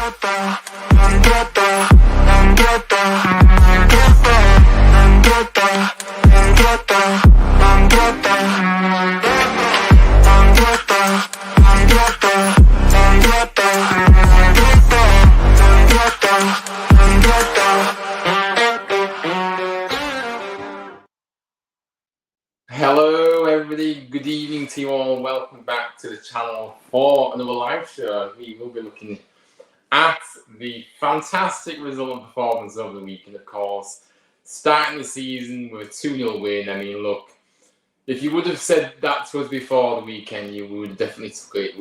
Hello everybody, good evening to you all. Welcome back to the channel for another live show. We will be looking at the fantastic result and performance over the weekend, of course. Starting the season with a 2-0 win. I mean, look, if you would have said that to us before the weekend, you would have definitely took it.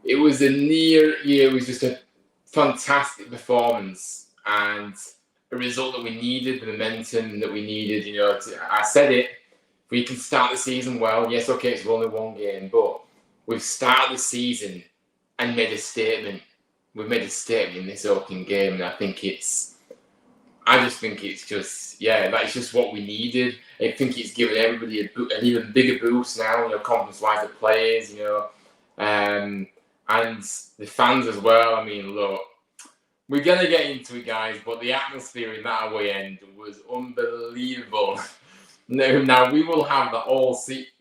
It was just a fantastic performance and a result that we needed, the momentum that we needed. I said it. We can start the season well. Yes, okay, it's only one game, but we've started the season and made a statement. We've made a statement in this opening game, and that's just what we needed. I think it's given everybody an even bigger boost now, confidence-wise, the players, and the fans as well. I mean, look, we're going to get into it, guys, but the atmosphere in that away end was unbelievable. Now we will have that all season.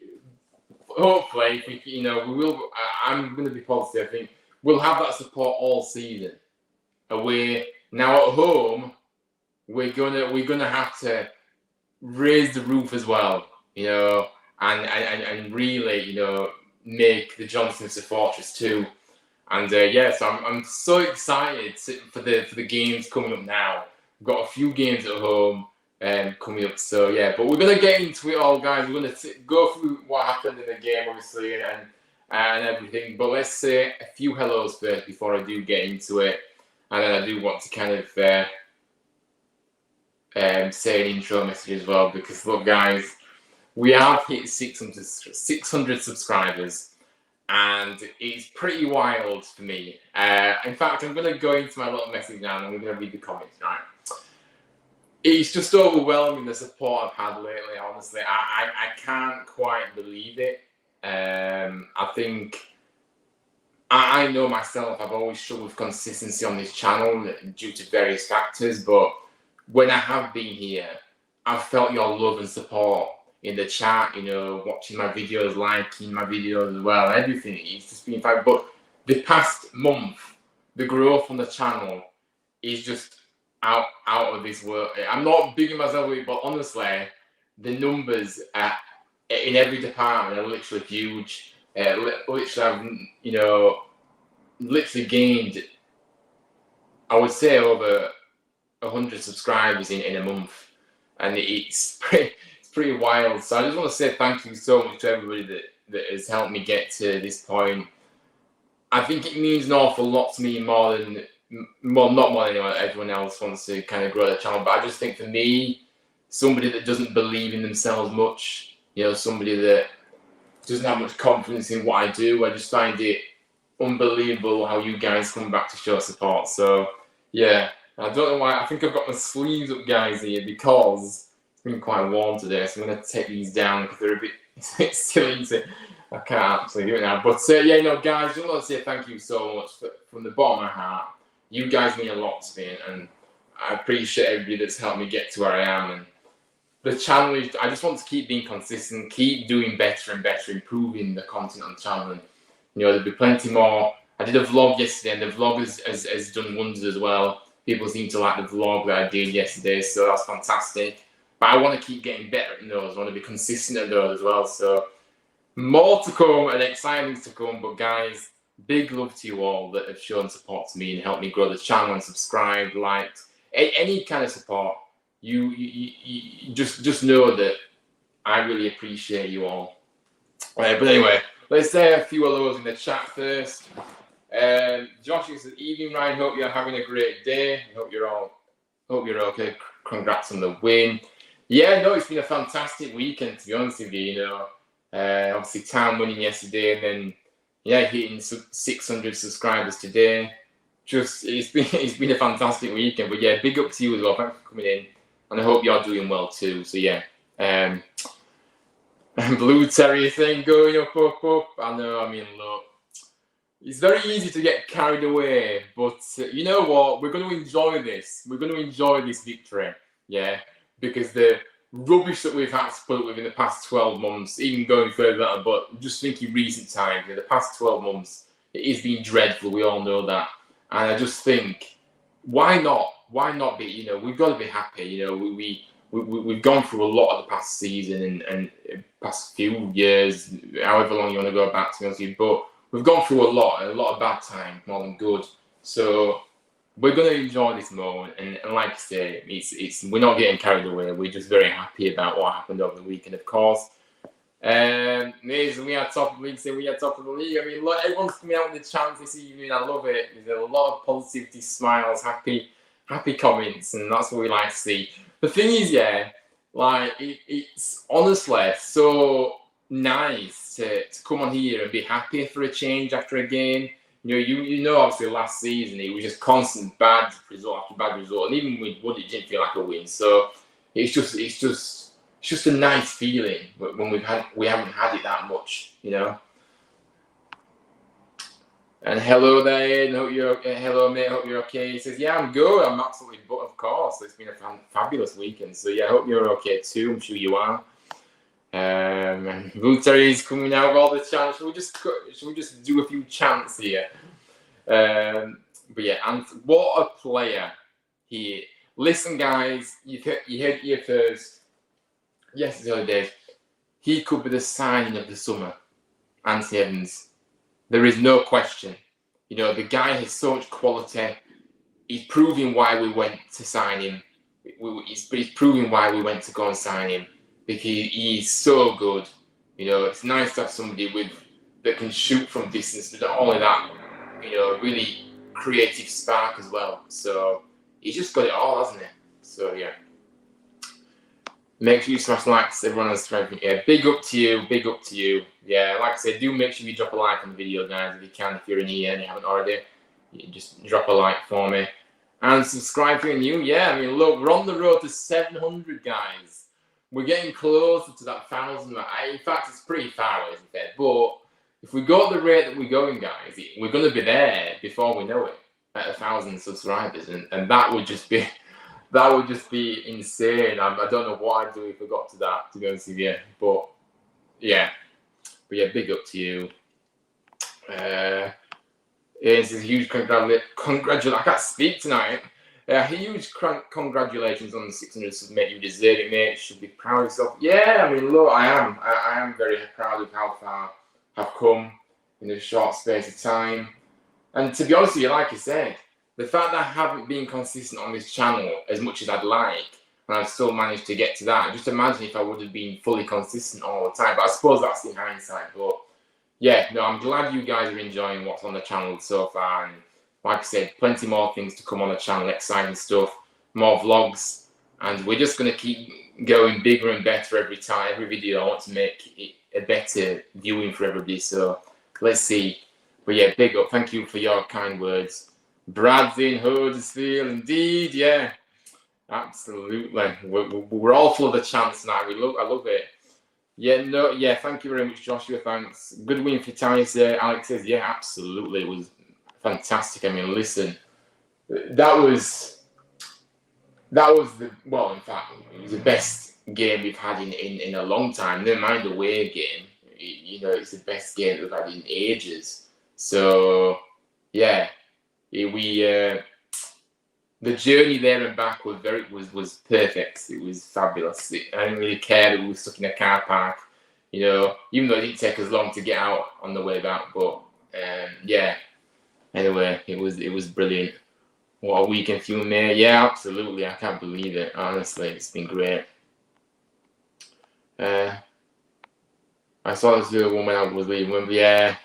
Hopefully, we will. I'm going to be positive. I think we'll have that support all season. Away now at home, we're gonna have to raise the roof as well. And really, make the Johnsons a fortress too. And so I'm so excited for the games coming up now. We've got a few games at home coming up, so yeah. But we're gonna get into it all, guys. We're gonna go through what happened in the game, obviously, and everything. But let's say a few hellos first before I do get into it, and then I do want to kind of say an intro message as well, because look, guys, we have hit 600 subscribers. And it's pretty wild for me. In fact, I'm going to go into my little message now and I'm going to read the comments, right? It's just overwhelming, the support I've had lately, honestly. I can't quite believe it. I think, I know myself, I've always struggled with consistency on this channel due to various factors. But when I have been here, I've felt your love and support in the chat, watching my videos, liking my videos as well, everything. It's just been fine. But the past month, the growth on the channel is just out of this world. I'm not bigging myself up, but honestly, the numbers in every department are literally huge. Literally, I've, literally gained, I would say, over 100 subscribers in a month, and it's pretty wild. So I just want to say thank you so much to everybody that has helped me get to this point. I think it means an awful lot to me, not more than everyone else wants to kind of grow the channel. But I just think for me, somebody that doesn't believe in themselves much, somebody that doesn't have much confidence in what I do, I just find it unbelievable how you guys come back to show support. So yeah, I don't know why. I think I've got my sleeves up, guys, here, because it's been quite warm today, so I'm going to take these down because they're a bit silly. I can't actually do it now. But guys, I just want to say thank you so much from the bottom of my heart. You guys mean a lot to me, and I appreciate everybody that's helped me get to where I am. And the channel is, I just want to keep being consistent, keep doing better and better, improving the content on the channel. And there'll be plenty more. I did a vlog yesterday, and the vlog has done wonders as well. People seem to like the vlog that I did yesterday, so that's fantastic. But I want to keep getting better at those. I want to be consistent at those as well. So more to come and exciting things to come. But guys, big love to you all that have shown support to me and helped me grow the channel and subscribed, liked, any kind of support. You just know that I really appreciate you all. But anyway, let's say a few hellos in the chat first. Josh says, "Evening, Ryan. Hope you're having a great day. Hope you're okay. Congrats on the win." Yeah, no, it's been a fantastic weekend, to be honest with you. Obviously, Town winning yesterday, and then hitting 600 subscribers today. It's been a fantastic weekend. But yeah, big up to you as well. Thanks for coming in, and I hope you're doing well too. So yeah, Blue Terrier thing going up. I know. I mean, look, it's very easy to get carried away, but you know what? We're going to enjoy this. We're going to enjoy this victory, yeah, because the rubbish that we've had to put up with in the past 12 months, even going further, but just thinking recent times, in the past 12 months, it has been dreadful. We all know that, and I just think, why not? Why not be? You know, we've got to be happy. You know, we've gone through a lot of the past season and past few years, however long you want to go back, to be honest with you, but we've gone through a lot of bad time, more than good. So we're going to enjoy this moment, and like I say, it's we're not getting carried away. We're just very happy about what happened over the weekend, of course. We are top of the league. Say we are top of the league. I mean, look, everyone's coming out with the chance this evening. I love it. There's a lot of positivity, smiles, happy comments, and that's what we like to see. The thing is, yeah, like it's honestly so nice to come on here and be happy for a change after a game. You know, obviously last season it was just constant bad result after bad result, and even with Wood, it didn't feel like a win. So it's just a nice feeling when we haven't had it that much, you know. And hello there, hello mate, hope you're okay. He says, yeah, I'm good, I'm absolutely, but of course, it's been a fabulous weekend. So yeah, I hope you're okay too, I'm sure you are. Rooter is coming out with all the chants. Should we just do a few chants here? But yeah, and what a player he is. Listen, guys, you heard it here first. Yes, the other day, he could be the signing of the summer, Anthony Evans. There is no question. You know, the guy has so much quality. He's proving why we went to sign him. He's proving why we went to go and sign him. Because he's so good. You know, it's nice to have somebody that can shoot from distance, but not only that, you know, really creative spark as well. So he's just got it all, hasn't he? So yeah. Make sure you smash likes, everyone else. Yeah, big up to you. Yeah, like I said, do make sure you drop a like on the video, guys, if you can. If you're in here and you haven't already, you just drop a like for me. And subscribe if you're new. Yeah, I mean, look, we're on the road to 700, guys. We're getting closer to that 1,000. In fact, it's pretty far away, isn't it? But if we go at the rate that we're going, guys, we're going to be there before we know it at 1,000 subscribers, and that would just be insane. I don't know what I'd do if I got to that, to be honest with you. But yeah, big up to you. It's a huge congratulations. I can't speak tonight. Huge congratulations on the 600 subs, mate. You deserve it, mate. You should be proud of yourself. Yeah, I mean, look, I am very proud of how far I've come in a short space of time. And to be honest with you, like I said, the fact that I haven't been consistent on this channel as much as I'd like, and I've still managed to get to that. Just imagine if I would have been fully consistent all the time. But I suppose that's in hindsight. But yeah, no, I'm glad you guys are enjoying what's on the channel so far. And like I said, plenty more things to come on the channel, exciting stuff, more vlogs, and we're just going to keep going bigger and better every time. Every video I want to make it a better viewing for everybody. So let's see. But yeah, big up. Thank you for your kind words. Brad's in Huddersfield, indeed, yeah. Absolutely. We're all full of the chance tonight. I love it. Yeah, thank you very much, Joshua. Thanks. Good win for Tice. Alex says, yeah, absolutely. It was fantastic. I mean, listen, that was in fact, it was the best game we've had in a long time. Never mind the away game. You know, it's the best game we've had in ages. So, yeah, the journey there and back was perfect. It was fabulous. I didn't really care that we were stuck in a car park, you know, even though it didn't take us long to get out on the way back. But yeah, anyway, it was brilliant. What a weekend for you, mate. Yeah, absolutely. I can't believe it. Honestly, it's been great. I saw this little woman I was leaving. Yeah,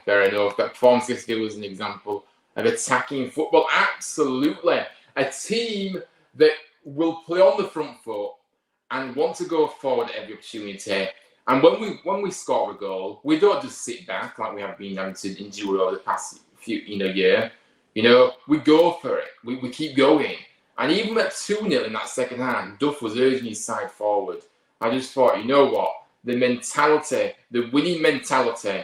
fair enough. That performance yesterday was an example of attacking football. Absolutely. A team that will play on the front foot and want to go forward at every opportunity. And when we score a goal, we don't just sit back like we have been having to endure over the past few year. You know, we go for it. We keep going. And even at 2-0 in that second half, Duff was urging his side forward. I just thought, you know what? The mentality, the winning mentality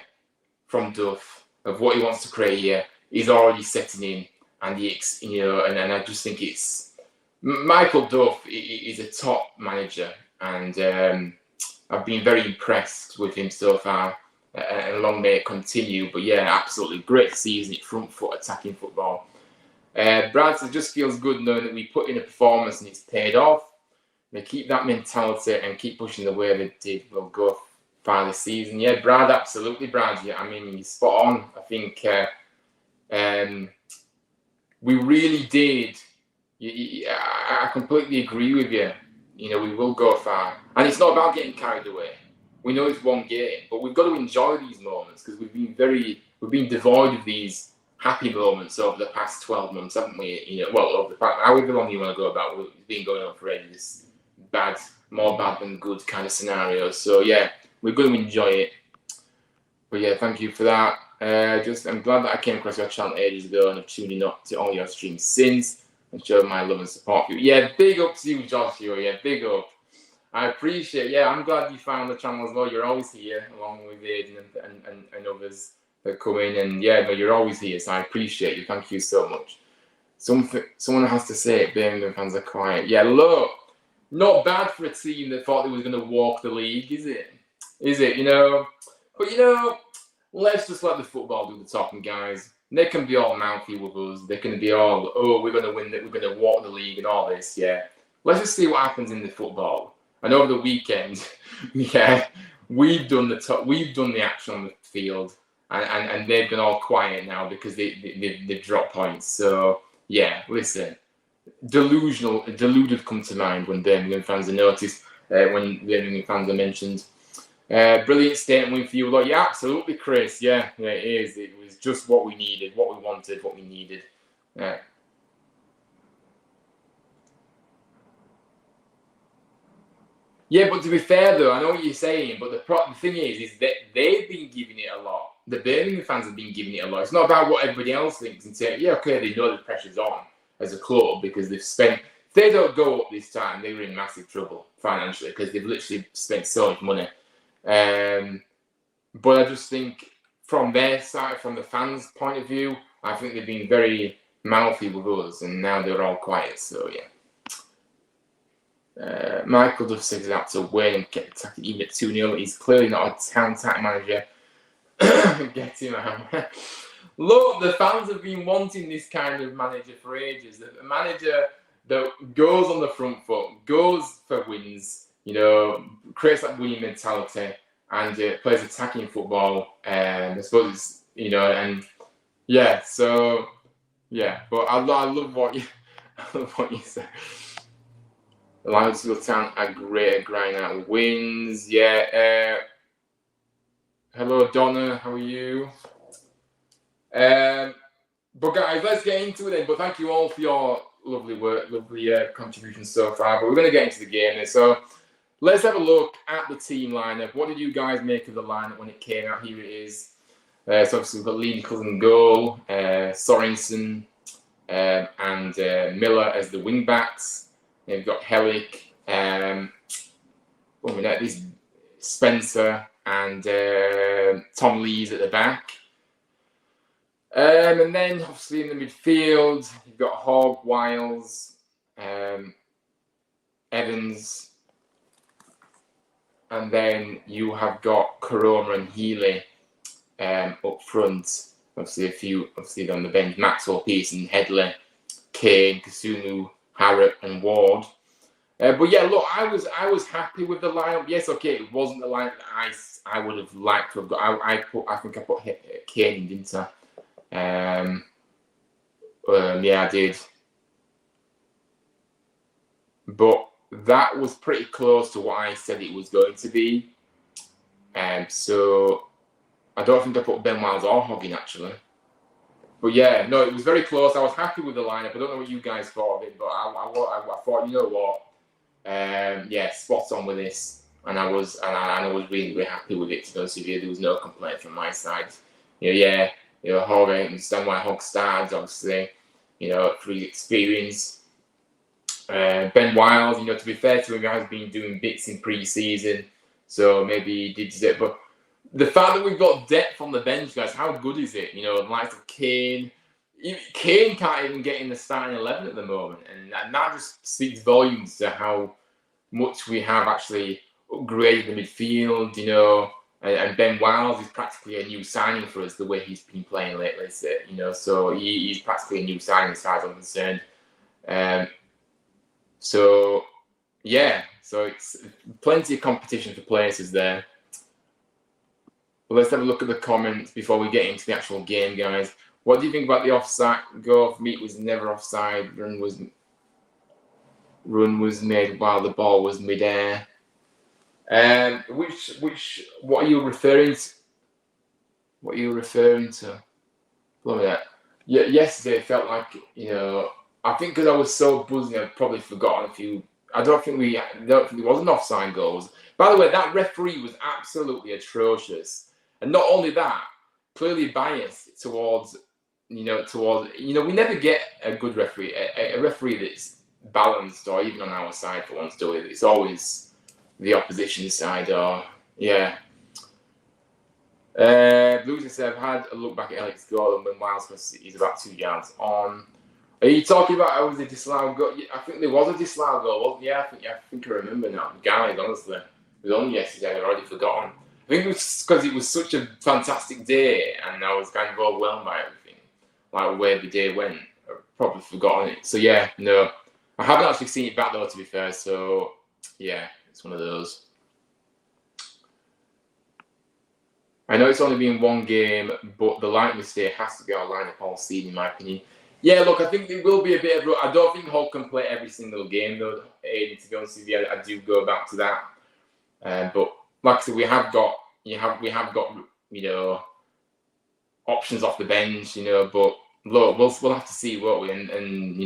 from Duff of what he wants to create here is already setting in, and and I just think it's Michael Duff is a top manager, and I've been very impressed with him so far, and long may it continue. But yeah, absolutely great season, front foot attacking football. Brad says, just feels good knowing that we put in a performance and it's paid off. They keep that mentality and keep pushing the way they did. We'll go far this season. Yeah, Brad, absolutely, Brad. Yeah, I mean, you're spot on. I think we really did. I completely agree with you. You know, we will go far. And it's not about getting carried away. We know it's one game, but we've got to enjoy these moments because we've been devoid of these happy moments over the past 12 months, haven't we? You know, well, over the past, however long you want to go about, it's been going on for ages. Bad, more bad than good kind of scenarios. So yeah, we're going to enjoy it. But yeah, thank you for that. I'm glad that I came across your channel ages ago and have tuned in up to all your streams since and showed my love and support for you. Yeah, big up to you, Joshua. Yeah, big up. I appreciate it. Yeah, I'm glad you found the channel as well. You're always here, along with Aiden and others that come in. And yeah, but you're always here, so I appreciate you. Thank you so much. Someone has to say it. Birmingham fans are quiet. Yeah, look, not bad for a team that thought they was going to walk the league, is it? Is it? You know, but you know, let's just let the football do the talking, guys. They can be all mouthy with us. They can be all, oh, we're going to win it. We're going to walk the league and all this. Yeah, let's just see what happens in the football. And over the weekend, yeah, we've done the action on the field, and they've been all quiet now because they've dropped points. So yeah, listen, deluded come to mind when Birmingham fans are noticed, when Birmingham fans are mentioned. Brilliant statement for you. Like, yeah, absolutely, Chris. Yeah, it is. It was just what we needed, what we wanted, what we needed. Yeah. Yeah, but to be fair though, I know what you're saying, but the thing is that they've been giving it a lot. The Birmingham fans have been giving it a lot. It's not about what everybody else thinks and saying, yeah, okay, they know the pressure's on as a club because they've spent. If they don't go up this time, they were in massive trouble financially because they've literally spent so much money. But I just think from their side, from the fans' point of view, I think they've been very mouthy with us, and now they're all quiet. So yeah. Michael Duff says that to win and kept attacking even at 2-0. He's clearly not a town attack manager. Get him out. Look, the fans have been wanting this kind of manager for ages. A manager that goes on the front foot, goes for wins, you know, creates that winning mentality, and plays attacking football. I suppose it's, you know, and yeah, so yeah. But I love what you, I love what you said. Huddersfield Town are great at grinding out wins. Yeah. Hello, Donna. How are you? But guys, let's get into it then. But thank you all for your lovely work, lovely contributions so far. But we're going to get into the game then. So let's have a look at the team lineup. What did you guys make of the lineup when it came out? Here it is. So obviously we've got Lee Nichols in goal, Sorensen and Miller as the wing backs. Then we've got Hellick, this Spencer and Tom Lees at the back. And then obviously in the midfield, you've got Hogg, Wiles, Evans, and then you have got Koroma and Healy up front. Obviously on the bench, Maxwell, Pearson, Headley, Kane, Kasunu, Harrop and Ward. But yeah, look, I was happy with the lineup. Yes, okay, it wasn't the lineup that I would have liked to have got. I think I put Kane in, didn't I? Yeah, I did. But that was pretty close to what I said it was going to be. So I don't think I put Ben Wiles or Hogg in actually. But yeah, no, it was very close. I was happy with the lineup. I don't know what you guys thought of it, but I thought, you know what? Yeah, spot on with this. And I was really, really happy with it, to be honest with you. There was no complaint from my side. Hogg, I understand why Hogg started, obviously, through his experience. Ben Wiles, to be fair to him, he has been doing bits in pre-season, so maybe he did it. But the fact that we've got depth on the bench, guys, how good is it? You know, the likes of Kane. Kane can't even get in the starting 11 at the moment, and that just speaks volumes to how much we have actually upgraded the midfield. You know, and Ben Wiles is practically a new signing for us the way he's been playing lately. So, you know, so he's practically a new signing as far as I'm concerned. So yeah, so it's plenty of competition for places there. But let's have a look at the comments before we get into the actual game, guys. What do you think about the offside goal? For me, it was never offside. Run was made while the ball was midair. What are you referring to? What are you referring to? Look at that. Yeah, yesterday it felt like, you know, I think because I was so buzzing, I'd probably forgotten a few. I don't think there was an offside goals. By the way, that referee was absolutely atrocious, and not only that, clearly biased towards we never get a good referee, a referee that's balanced, or even on our side for once, do we? It's always the opposition side, or yeah. Blues said, I've had a look back at Alex goal, and when Wiles he's about 2 yards on. Are you talking about was a disallowed goal? I think there was a disallowed goal. Yeah, I think I remember now. Guys, honestly, it was on yesterday. I'd already forgotten. I think it was because it was such a fantastic day, and I was kind of overwhelmed by everything, like where the day went. I've probably forgotten it. So yeah, no, I haven't actually seen it back though, to be fair. So yeah, it's one of those. I know it's only been one game, but the light mistake has to be our lineup all season, in my opinion. Yeah, look, I think there will be a bit of. I don't think Hull can play every single game, though. Aiden, to be honest with you, I do go back to that. But like I said, we have got options off the bench, But look, we'll have to see, won't we? And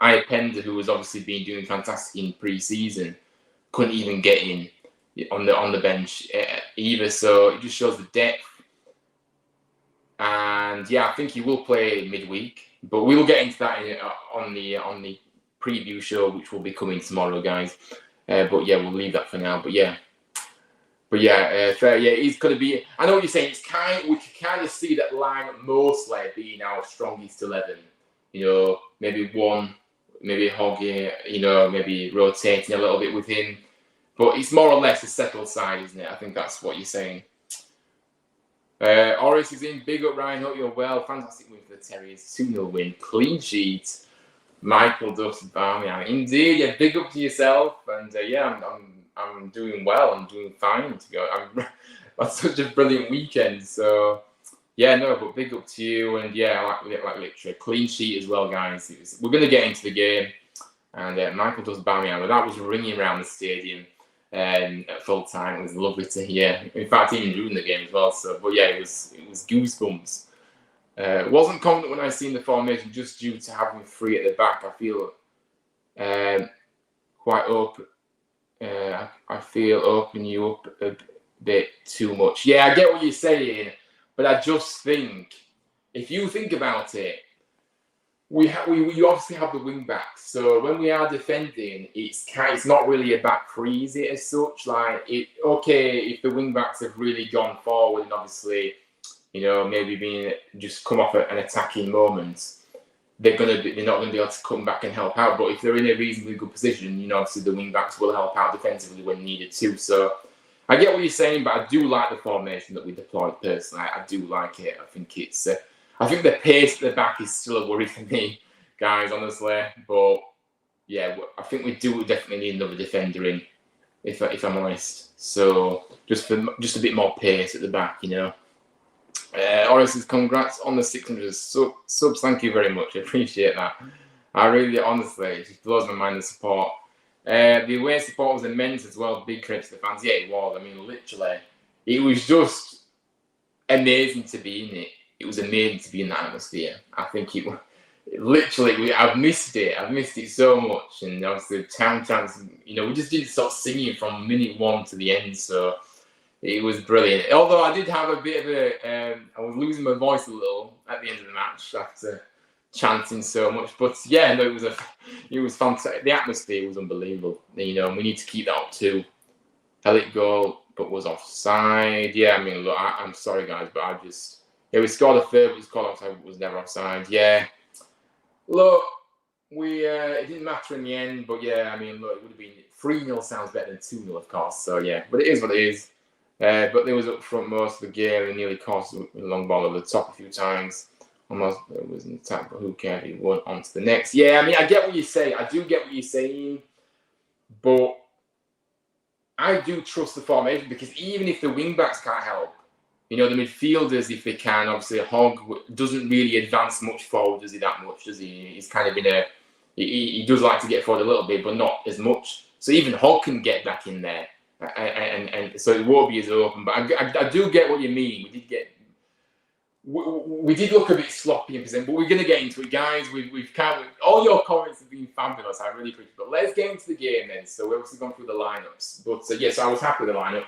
Iapenda, who has obviously been doing fantastic in pre-season, couldn't even get in on the bench either. So it just shows the depth. And yeah, I think he will play midweek, but we will get into that on the preview show, which will be coming tomorrow, guys. But yeah, we'll leave that for now. But yeah, he's going to be. I know what you're saying. We can kind of see that line mostly being our strongest 11. Maybe one, maybe Hoggy. Maybe rotating a little bit with him. But it's more or less a settled side, isn't it? I think that's what you're saying. Oris is in. Big up, Ryan. Hope you're well. Fantastic win for the Terriers. 2-0 win. Clean sheet. Michael Duff's Barmy. Indeed, yeah. Big up to yourself. And I'm doing well. I'm doing fine to go. That's such a brilliant weekend. So yeah, no, but big up to you. And yeah, like literally clean sheet as well, guys. We're gonna get into the game. And Michael does Barmy. That was ringing around the stadium. At full time, it was lovely to hear. In fact, even during the game as well. So, but yeah, it was goosebumps. Wasn't confident when I seen the formation, just due to having 3 at the back. I feel quite open. I feel open you up a bit too much. Yeah, I get what you're saying, but I just think if you think about it. We obviously have the wing backs, so when we are defending, it's not really a back three, is it, as such? If the wing backs have really gone forward and obviously, maybe just come off an attacking moment, they're not gonna be able to come back and help out. But if they're in a reasonably good position, obviously the wing backs will help out defensively when needed too. So I get what you're saying, but I do like the formation that we deployed personally. I do like it. I think it's. I think the pace at the back is still a worry for me, guys, honestly. But yeah, I think we do definitely need another defender in, if I'm honest. So just a bit more pace at the back, Oris says, congrats on the 600 subs. Thank you very much. I appreciate that. I really, honestly, it just blows my mind, the support. The away support was immense as well. Big credit to the fans. Yeah, it was. I mean, literally, it was just amazing to be in it. It was amazing to be in that atmosphere. I think I've missed it. I've missed it so much. And obviously, town chants, we just didn't stop singing from minute 1 to the end. So it was brilliant. Although I did have a bit of I was losing my voice a little at the end of the match after chanting so much. But yeah, no, it was fantastic. The atmosphere was unbelievable. And we need to keep that up too. Elliot goal but was offside. Yeah, I mean, look, I'm sorry, guys, but we scored a third, but it was called offside, but was never offside. Yeah, look, it didn't matter in the end, but yeah, I mean, look, it would have been 3-0 sounds better than 2-0, of course. So yeah, but it is what it is. But they was up front most of the game and nearly cost a long ball over the top a few times. Almost it was an attack, but who cared? He went on to the next. Yeah, I mean, I get what you say. I do get what you're saying, but I do trust the formation because even if the wing backs can't help, the midfielders, if they can, obviously Hogg doesn't really advance much forward, does he? That much, does he? He's kind of he does like to get forward a little bit, but not as much. So even Hogg can get back in there, and so it won't be as open. But I do get what you mean. We did look a bit sloppy in percent, but we're going to get into it, guys. We've kind of all your comments have been fabulous. I really appreciate it. But let's get into the game then. So we've obviously gone through the lineups, but yes, I was happy with the lineup.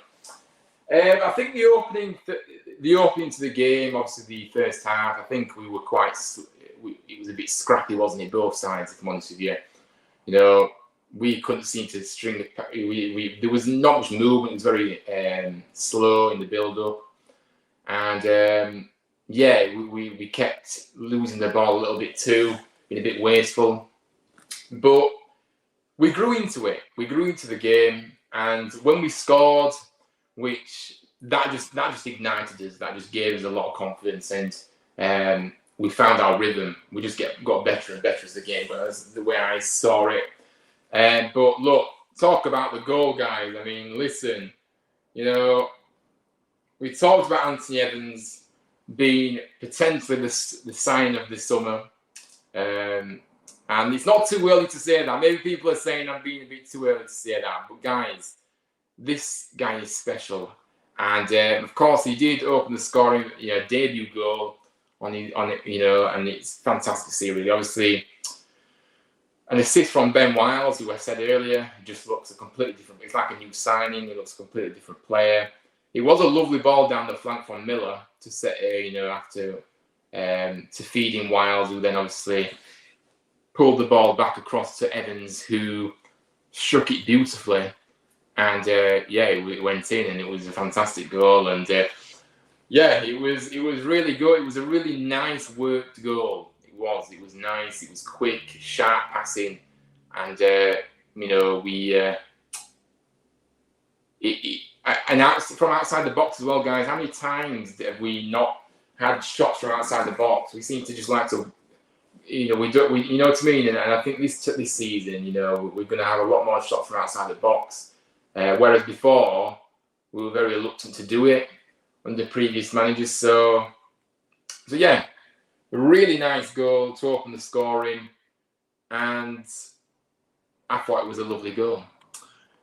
I think the opening to the game, obviously the first half, I think we were it was a bit scrappy, wasn't it? Both sides, if I'm honest with you. We couldn't seem to string there was not much movement. It was very slow in the build-up, and we kept losing the ball a little bit too, being a bit wasteful. But we grew into it. We grew into the game, and when we scored, which that just ignited us. That just gave us a lot of confidence, and we found our rhythm. We just got better and better as the game went. That's the way I saw it. But look, talk about the goal, guys. I mean, listen, we talked about Anthony Evans being potentially the sign of the summer. And it's not too early to say that. Maybe people are saying I'm being a bit too early to say that. But guys, this guy is special. And of course, he did open the scoring debut goal on it, and it's fantastic to see, really. Obviously, an assist from Ben Wiles, who I said earlier, just looks a completely different. It's like a new signing. He looks a completely different player. It was a lovely ball down the flank from Miller to set, after to feed in Wiles, who then obviously pulled the ball back across to Evans, who struck it beautifully, and it went in, and it was a fantastic goal, and it was really good. It was a really nice worked goal. It was nice. It was quick, sharp passing, and from outside the box as well, guys. How many times have we not had shots from outside the box? We seem to just like to, we don't. You know what I mean? And I think this season, we're going to have a lot more shots from outside the box. Whereas before, we were very reluctant to do it under previous managers. So yeah, a really nice goal to open the scoring, and I thought it was a lovely goal.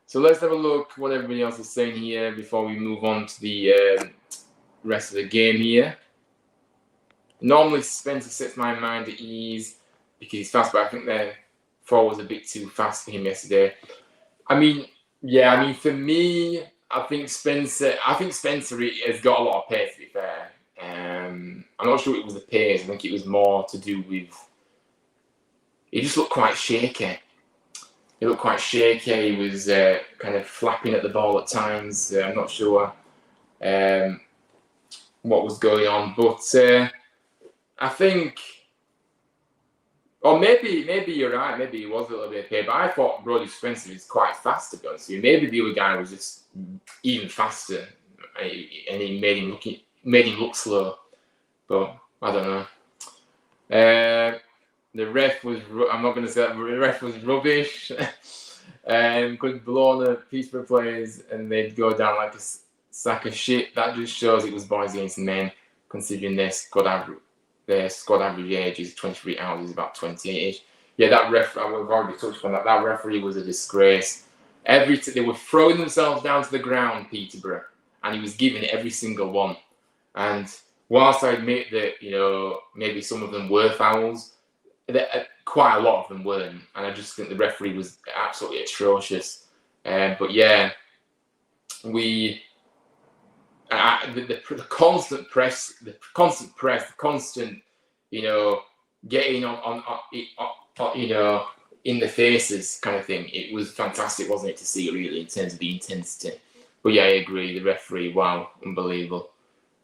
So let's have a look what everybody else is saying here before we move on to the rest of the game here. Normally, Spencer sets my mind at ease because he's fast, but I think the forward was a bit too fast for him yesterday. I mean, for me, I think Spencer has got a lot of pace, to be fair. I'm not sure it was the pace. I think it was more to do with he just looked quite shaky. He looked quite shaky. He was kind of flapping at the ball at times. I'm not sure what was going on, but I think, or maybe you're right. Maybe he was a little bit pace, but I thought Brody Spencer was quite fast, to be honest with you. Maybe the other guy was just even faster, and he made him look slow. But I don't know. The ref was, I'm not going to say that, but the ref was rubbish. Could blow on the Peterborough players and they'd go down like a sack of shit. That just shows it was boys against men, considering their squad average age is 23 hours, is about 28-ish. Yeah, that referee, we've already touched on that. That referee was a disgrace. They were throwing themselves down to the ground, Peterborough, and he was giving every single one. And whilst I admit that, maybe some of them were fouls, quite a lot of them weren't, and I just think the referee was absolutely atrocious. But yeah, the constant press, the constant, getting on, in the faces kind of thing. It was fantastic, wasn't it, to see really in terms of the intensity. But yeah, I agree. The referee, wow, unbelievable.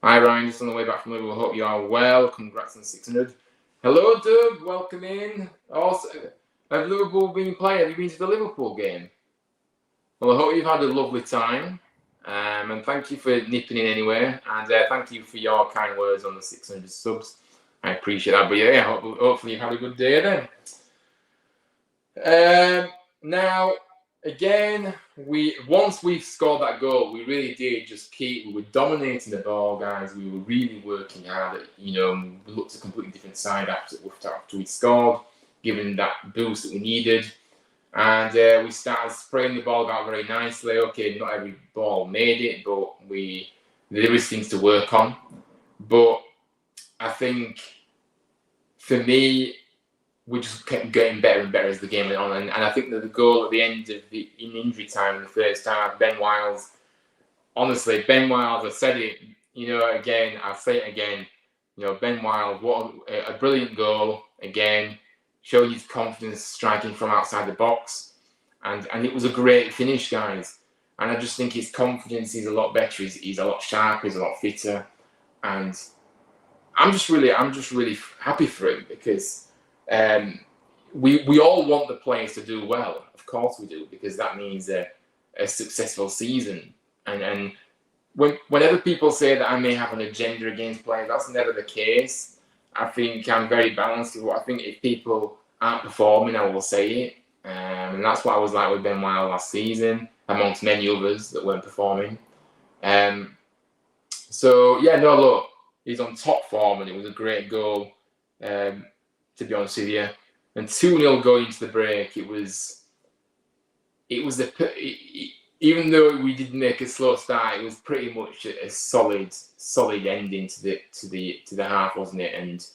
Hi Ryan, just on the way back from Liverpool. Hope you are well. Congrats on 600. Hello Doug, welcome in. Also, have Liverpool been playing? Have you been to the Liverpool game? Well, I hope you've had a lovely time. And thank you for nipping in anyway. And thank you for your kind words on the 600 subs. I appreciate that. But yeah, hopefully you've had a good day then. Now, again, once we scored that goal, we really did we were dominating the ball, guys. We were really working hard. We looked a completely different side after we scored, given that boost that we needed. And we started spraying the ball out very nicely. Okay, not every ball made it, but there was things to work on. But I think, for me, we just kept getting better and better as the game went on. And I think that the goal at the end of in injury time in the first half, Ben Wiles, honestly, Ben Wiles, I said it, again, I'll say it again, Ben Wiles, what a brilliant goal, again, showing his confidence striking from outside the box. And it was a great finish, guys. And I just think his confidence is a lot better. He's a lot sharper, he's a lot fitter. And I'm just really happy for him, because we all want the players to do well. Of course we do, because that means a successful season. And whenever people say that I may have an agenda against players, that's never the case. I think I'm very balanced with what I think. If people aren't performing, I will say it. And that's what I was like with Ben Wild last season, amongst many others that weren't performing. So, yeah, no, look, he's on top form, and it was a great goal, to be honest with you. And 2-0 going into the break, even though we did make a slow start, it was pretty much a solid ending to the half, wasn't it? And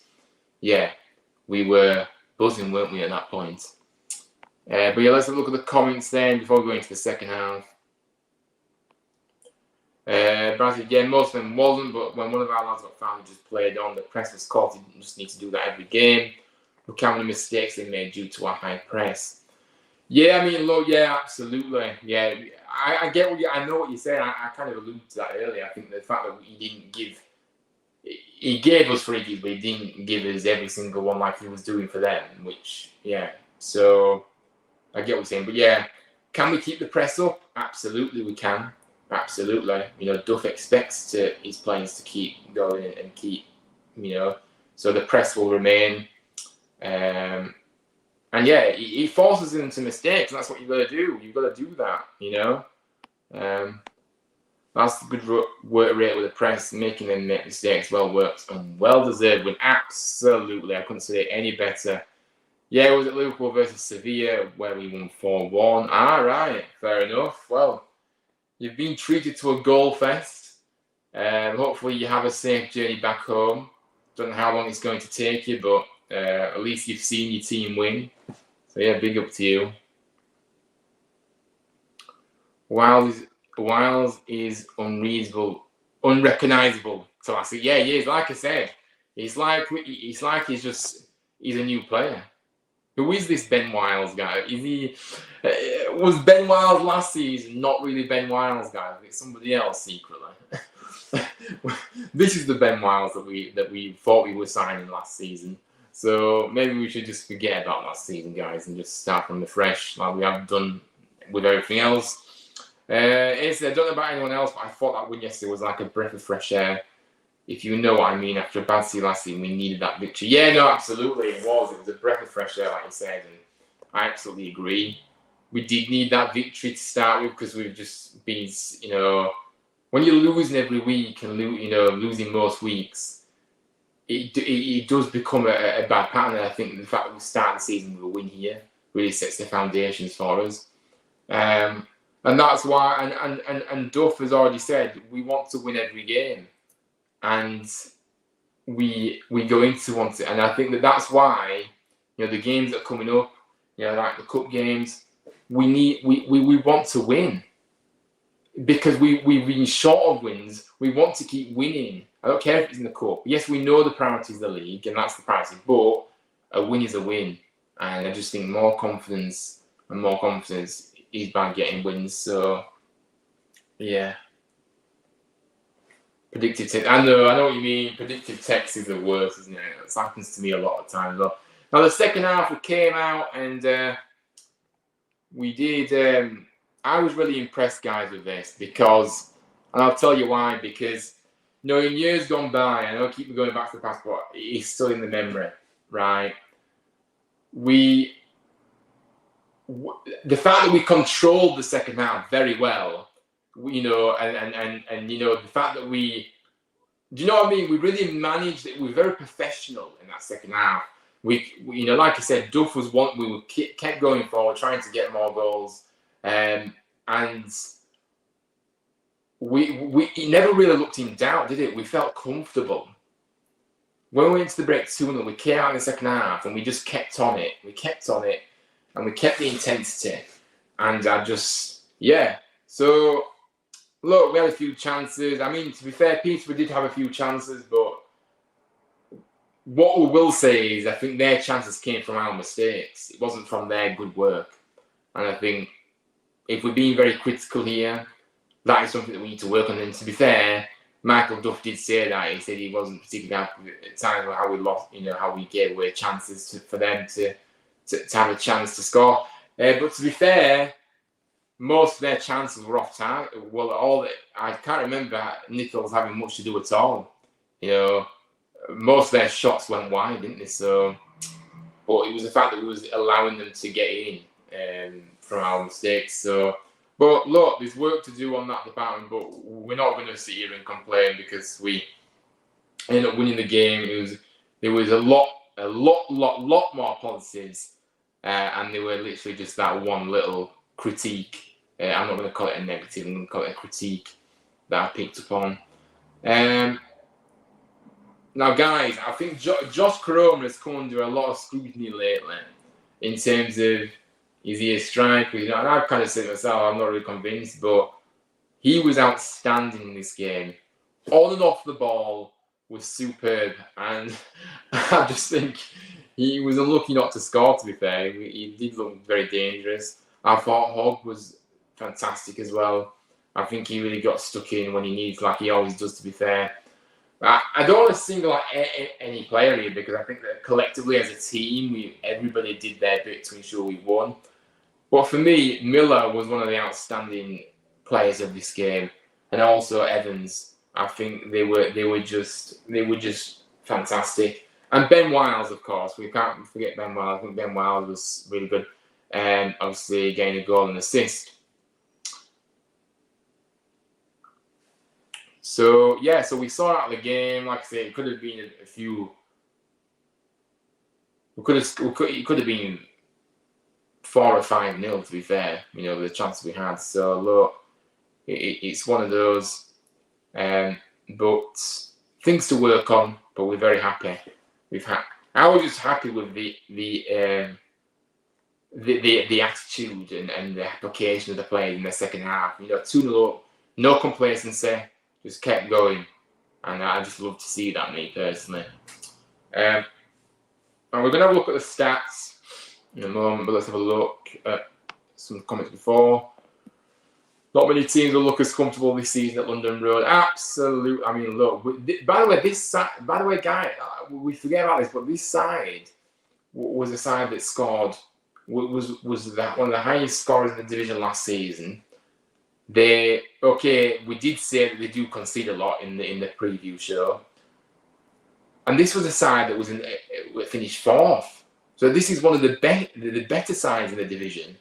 yeah, we were buzzing, weren't we, at that point? But yeah, let's have a look at the comments then before we go into the second half. Brad said, yeah, most of them wasn't, but when one of our lads got fouled, he just played on. The press was caught. He just need to do that every game. Look how many mistakes they made due to our high press. Yeah, I mean, look, yeah, absolutely. Yeah, I get I know what you're saying. I kind of alluded to that earlier. I think the fact that he gave us free kicks, but he didn't give us every single one like he was doing for them, which, yeah. So I get what you're saying. But yeah, can we keep the press up? Absolutely, we can. Absolutely. Duff expects his players to keep going and keep, so the press will remain. And yeah, he forces them into mistakes, and that's what you've got to do. You've got to do that, That's a good work rate with the press, making them make mistakes. Well worked and well deserved win. Absolutely, I couldn't say it any better. Yeah, it was at Liverpool versus Sevilla where we won 4-1. Right, fair enough. Well, you've been treated to a goal fest. Hopefully you have a safe journey back home. Don't know how long it's going to take you, but at least you've seen your team win. So yeah, big up to you. Wiles is unrecognizable. So I said, yeah, he is. Like I said, he's like he's a new player. Who is this Ben Wiles guy? Is he was Ben Wiles last season not really Ben Wiles guy? It's somebody else secretly. This is the Ben Wiles that we thought we were signing last season. So maybe we should just forget about last season, guys, and just start from the fresh, like we have done with everything else. I don't know about anyone else, but I thought that win yesterday was like a breath of fresh air. If you know what I mean, after a bad season last season, we needed that victory. Yeah, no, absolutely, it was. It was a breath of fresh air, like you said, and I absolutely agree. We did need that victory to start with, because we've just been, when you're losing every week and losing most weeks, it does become a bad pattern. And I think the fact that we start the season with a win here really sets the foundations for us. And that's why, and Duff has already said, we want to win every game. And we go into want to, and I think that's why, the games that are coming up, like the cup games, we want to win, because we've been short of wins. We want to keep winning. I don't care if it's in the cup. Yes, we know the priority is the league, and that's the priority, but a win is a win. And I just think more confidence is by getting wins. So Yeah. Predictive text. I know what you mean. Predictive text is the worst, isn't it? It happens to me a lot of times. Though. Now the second half, we came out and we did. I was really impressed, guys, with this because, and I'll tell you why. Because in years gone by, I know I keep going back to the past, but it's still in the memory, right? The fact that we controlled the second half very well. And the fact that do you know what I mean? We really managed it. We were very professional in that second half. We like I said, Duff was one. We kept going forward, trying to get more goals, and it never really looked in doubt, did it? We felt comfortable. When we went into the break 2-0, we came out in the second half and we just kept on it. We kept on it, and we kept the intensity. And So, look, we had a few chances. I mean, to be fair, Peterborough did have a few chances, but what we will say is I think their chances came from our mistakes. It wasn't from their good work. And I think if we're being very critical here, that is something that we need to work on. And to be fair, Michael Duff did say that. He said he wasn't particularly happy at times with how we lost, how we gave away chances for them to have a chance to score. But to be fair, most of their chances were off target. Well, I can't remember Nichols having much to do at all. Most of their shots went wide, didn't they? So, but it was the fact that we was allowing them to get in from our mistakes. So, but look, there's work to do on that department. But we're not going to sit here and complain because we ended up winning the game. There was a lot more positives, and they were literally just that one little critique. I'm not going to call it a negative. I'm going to call it a critique that I picked up on. Now, guys, I think Josh Corona has come under a lot of scrutiny lately in terms of is he a striker? And I've kind of said to myself, I'm not really convinced, but he was outstanding in this game. On and off the ball was superb, and I just think he was unlucky not to score, to be fair. He did look very dangerous. I thought Hogg was fantastic as well. I think he really got stuck in when he needs, like he always does, to be fair. I don't want to single out any player here because I think that collectively as a team, everybody did their bit to ensure we won. But for me, Miller was one of the outstanding players of this game, and also Evans. I think they were just fantastic. And Ben Wiles, of course, we can't forget Ben Wiles. I think Ben Wiles was really good, and obviously getting a goal and assist. So we saw out the game. Like I say, it could have been a few. It could have been 4 or 5-0. To be fair, the chances we had. So look, it's one of those. But things to work on. But we're very happy. I was just happy with the attitude and the application of the players in the second half. 2-0 up, no complacency. Just kept going, and I just love to see that, me personally. And we're going to have a look at the stats in a moment, but let's have a look at some comments before. Not many teams will look as comfortable this season at London Road. Absolutely. I mean, look. By the way, guys, we forget about this, but this side was a side that scored was that one of the highest scorers in the division last season. We did say that they do concede a lot in the preview show, and this was a side that was finished 4th. So this is one of the better sides in the division,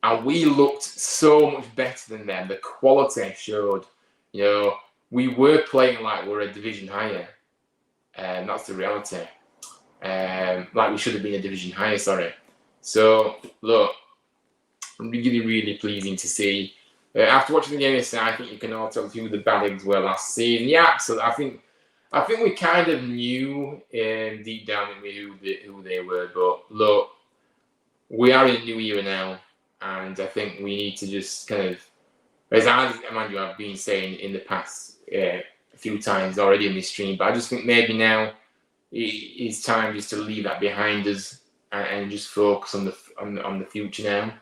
and we looked so much better than them. The quality showed. We were playing like we're a division higher, and that's the reality. Like we should have been a division higher. Sorry. So look. Really pleasing to see. After watching the game yesterday, I think you can all tell who the bad eggs were last season. Yeah, absolutely. I think we kind of knew deep down who they were. But look, we are in a new era now, and I think we need to just kind of, as I've been saying in the past a few times already in this stream, but I just think maybe now it's time just to leave that behind us and just focus on the future now.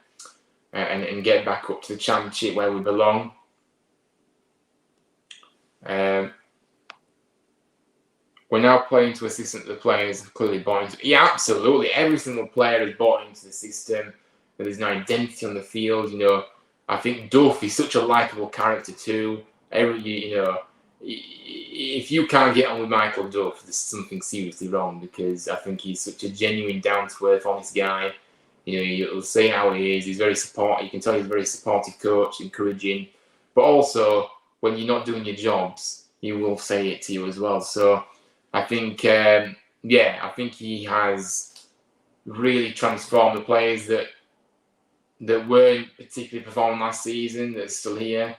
And get back up to the championship where we belong. Um, we're now playing to a system that the players have clearly bought into. Yeah, absolutely. Every single player has bought into the system. There's no identity on the field. I think Duff is such a likable character too. If you can't get on with Michael Duff, there's something seriously wrong, because I think he's such a genuine, down-to-earth, honest guy. He'll say how he is. He's very supportive. You can tell he's a very supportive coach, encouraging. But also, when you're not doing your jobs, he will say it to you as well. So I think, I think he has really transformed the players that weren't particularly performing last season, that's still here,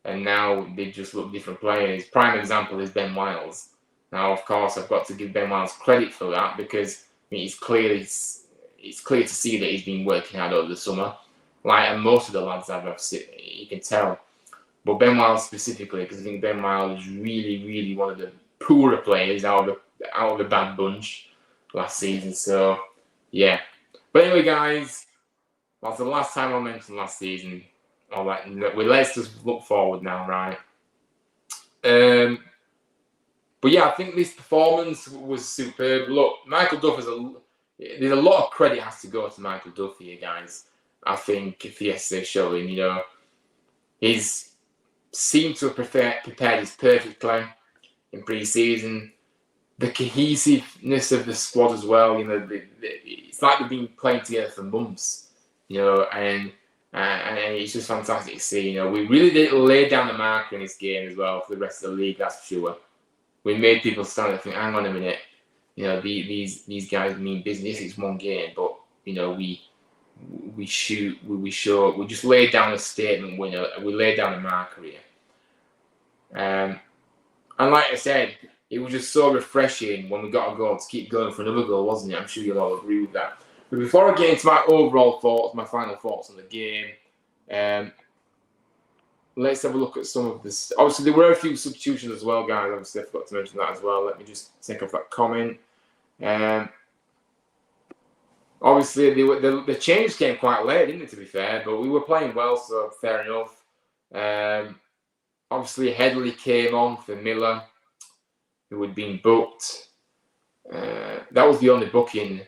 and now they just look different players. Prime example is Ben Wiles. Now, of course, I've got to give Ben Wiles credit for that, because it's clear to see that he's been working hard over the summer, and most of the lads I've seen, you can tell. But Ben Wiles specifically, because I think Ben Wiles is really, really one of the poorer players out of the bad bunch last season. So, yeah. But anyway, guys, that's the last time I mentioned last season. All right, let's just look forward now, right? But yeah, I think this performance was superb. Look, Michael Duff there's a lot of credit has to go to Michael Duff here, guys. I think for yesterday's showing, he's seemed to have prepared his perfectly in pre-season. The cohesiveness of the squad as well, it's like they've been playing together for months, and it's just fantastic to see. We really did lay down the marker in this game as well for the rest of the league, that's for sure. We made people stand and think, hang on a minute, these guys mean business. It's one game, but we just laid down a statement winner. We laid down a marker here. And like I said, it was just so refreshing when we got a goal to keep going for another goal, wasn't it? I'm sure you'll all agree with that. But before I get into my overall thoughts, my final thoughts on the game, let's have a look at some of this. Obviously, there were a few substitutions as well, guys. Obviously, I forgot to mention that as well. Let me just take off that comment. Obviously, the change came quite late, didn't it, to be fair? But we were playing well, so fair enough. Obviously, Headley came on for Miller, who had been booked. That was the only booking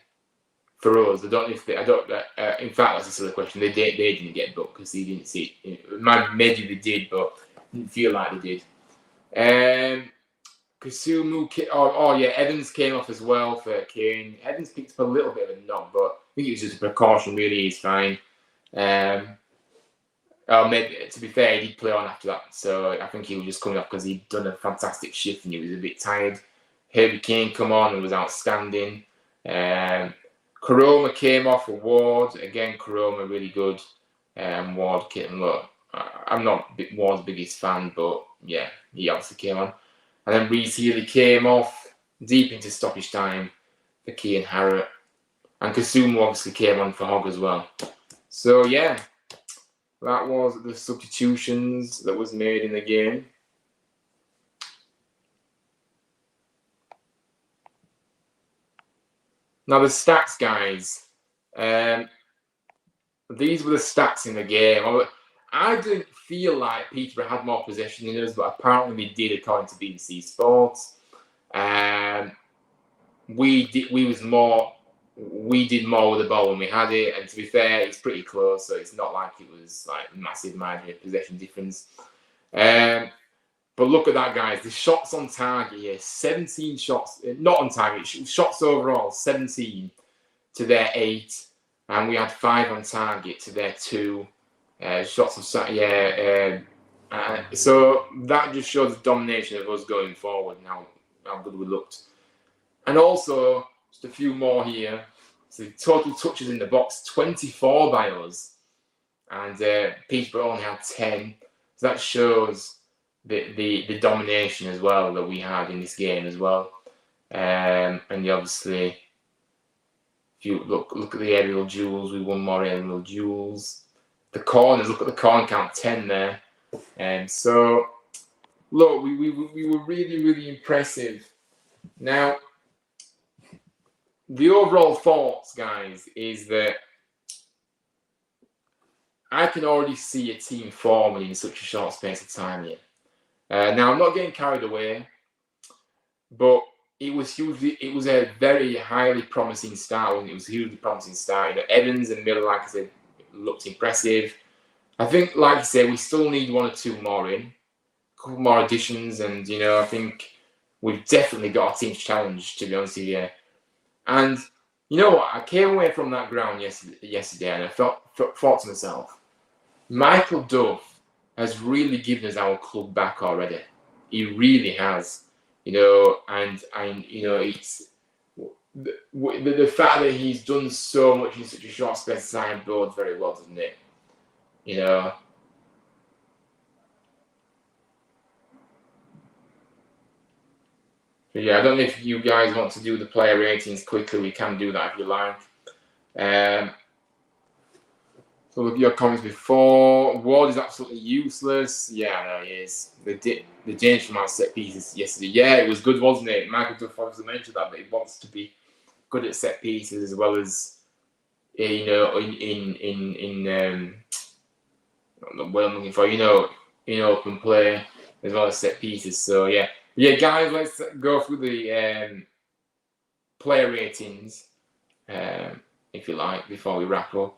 for us. I don't know if in fact, that's a silly question. They didn't get booked because he didn't see it. Maybe they did, but didn't feel like they did. Kasumu, Evans came off as well for Kane. Evans picked up a little bit of a knock, but I think it was just a precaution. Really, he's fine. Maybe, to be fair, he did play on after that, so I think he was just coming off because he'd done a fantastic shift and he was a bit tired. Harry Kane come on and was outstanding. Koroma came off for Ward. Again, Koroma really good. Ward came. Look, I'm not Ward's biggest fan, but yeah, he obviously came on. And then Reece Healy came off deep into stoppage time for Keane Harrott. And Kasumu obviously came on for Hogg as well. So yeah, that was the substitutions that was made in the game. Now the stats, guys. These were the stats in the game. I didn't feel like Peterborough had more possession than us, but apparently they did, according to BBC Sports. We did more with the ball when we had it, and to be fair, it's pretty close, so it's not like it was like massive margin of possession difference. But look at that, guys. The shots on target here, 17 shots, not on target, shots overall, 17 to their 8, and we had 5 on target to their 2. Shots on target, so that just shows the domination of us going forward and how good we looked. And also, just a few more here. So the total touches in the box, 24 by us, and Peterborough only had 10. So that shows the domination as well that we had in this game as well. And obviously, if you look at the aerial duels, we won more aerial duels. The corners, look at the corner count, 10 there. And so, look, we were really, really impressive. Now, the overall thoughts, guys, is that I can already see a team forming in such a short space of time here. Now I'm not getting carried away, but it was a very highly promising start. It was a hugely promising start. Evans and Miller, like I said, looked impressive. I think, like I said, we still need 1 or 2 more in, a couple more additions, and I think we've definitely got our team's challenge, to be honest with you. And you know what? I came away from that ground yesterday, and I thought to myself, Michael Duff has really given us our club back already. He really has, and it's the fact that he's done so much in such a short space of time bodes very well, doesn't it? But yeah, I don't know if you guys want to do the player ratings quickly. We can do that if you like. So look at your comments before. Ward is absolutely useless. Yeah, I know he is. The danger from our set pieces yesterday. Yeah, it was good, wasn't it? Michael Duff obviously mentioned that, but he wants to be good at set pieces as well as in what I'm looking for. In open play as well as set pieces. So yeah, guys, let's go through the player ratings, if you like, before we wrap up.